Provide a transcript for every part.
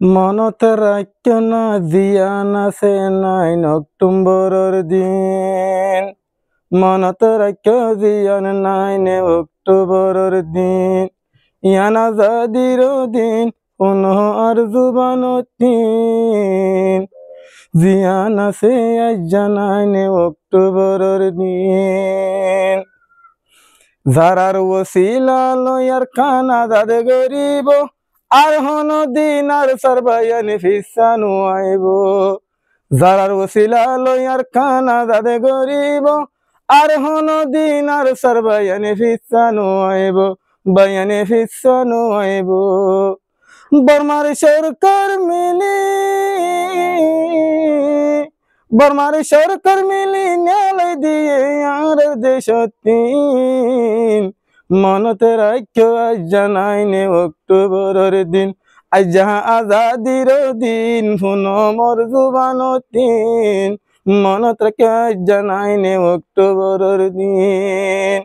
মনতে রাখ্য না জিয়ান আছে 9 অক্টোবরের দিন। মনতে রাখ্য জিয়ান 9 অক্টোবরের দিন। ইয়ান আজাদির দিন পুনঃ আর জুবানতিন। জিয়ান আছে আজ 9 অক্টোবরের দিন। যারার ওসিলা লয়ার খানা দাদে গরিব আর হন দিন আর সারবায়ানি ফিসানু আইব। যারার ওসিলা লয়ার খানা দাদে গরিব আর হন দিন আর সারবায়ানি ফিসানু আইব, বায়ানি ফিসানু আইব। বর্মার সরকার মিলি নেলে দিয়ে আর দেশতিন। মনতে রাখ্য আজ 9 অক্টোবরের দিন। আজ যাহা আজাদির দিন পুনমর জুবানতিন। মনত রাখ্য আজ 9 অক্টোবরের দিন।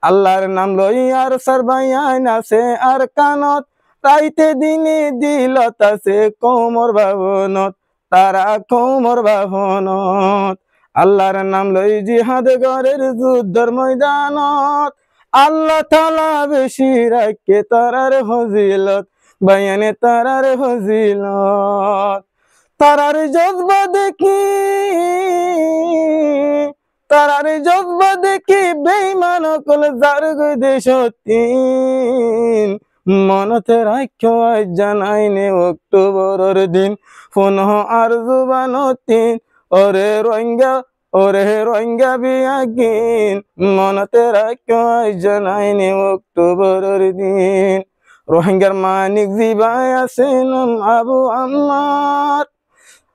আল্লাহর নাম লই আর সারবায়ান আছে আর কানত। রাইতে দিনে দিলত আছে কোমর ভাবনত, তারা কোমর ভাবনত। আল্লাহর নাম লই জিহাদ গরের যুদ্ধর ময়দানত। আল্লাহ তাআলা বেশি রাখে তারার ফজিলত, বায়ানে তারার ফজিলত। তারার জজবা দেখি বেঈমান কল যার দেশতিন। মনতে রাখ্য আজ 9 অক্টোবরের দিন পুনঃ আর জুবানতিন। ওরে রোহিঙ্গা বিয়াগিন। মনতে রাখ্য আজ 9 অক্টোবরের দিন। রোহিঙ্গার মানিক জিবাই আছেন আবু আম্মার।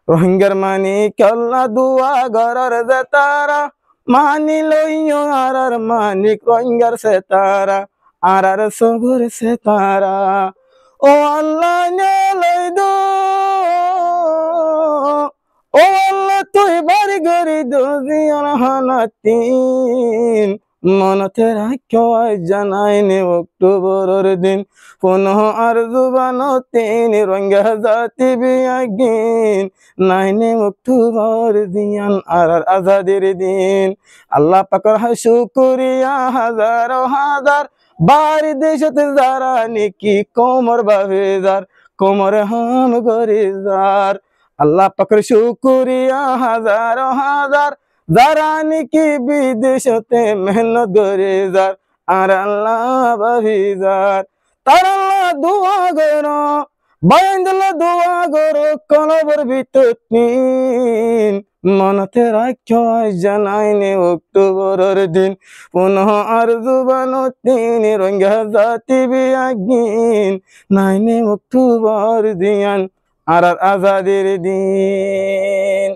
রোহিঙ্গার মানিক আল্লাহ দুয়া গরার যে তারা। মানি লইও আর মানিক রোহিঙ্গার সে তারা, আর সগুর সে তারা। ও আল্লাহ নেলাই দো, ও আল্লাহ তুই বাড়ি গরি দো জিয়ান হানাতিন। মনতে রাখ্য আজ 9 অক্টোবরের দিন পুনঃ আর জুবানতিন। রোহিঙ্গা জাতি বিয়াগিন 9 অক্টোবর দিয়ান আর আজাদির দিন। আল্লাহ পাকের শুকরিয়া হাজার হাজার। বাড়ি দেশতে যারা নেকি কোমর ভাবে যার, কোমর হাম করে যার। আল্লাহ পাকের শুকরিয়া হাজার হাজার। যারা নেকি বিদেশতে মেহনত করে যার, আর আল্লাহ ভাবি যার। তার আল্লাহ দোয়া করো, বাইন্দলা দোয়া করো কলবর ভিতর নিন। মনতে রাখ্য আজ 9 অক্টোবরের দিন পুনঃ আর জুবানতিন। রোহিঙ্গা জাতি বিয়াগিন 9 অক্টোবর দিয়ান আর আজাদির দিন।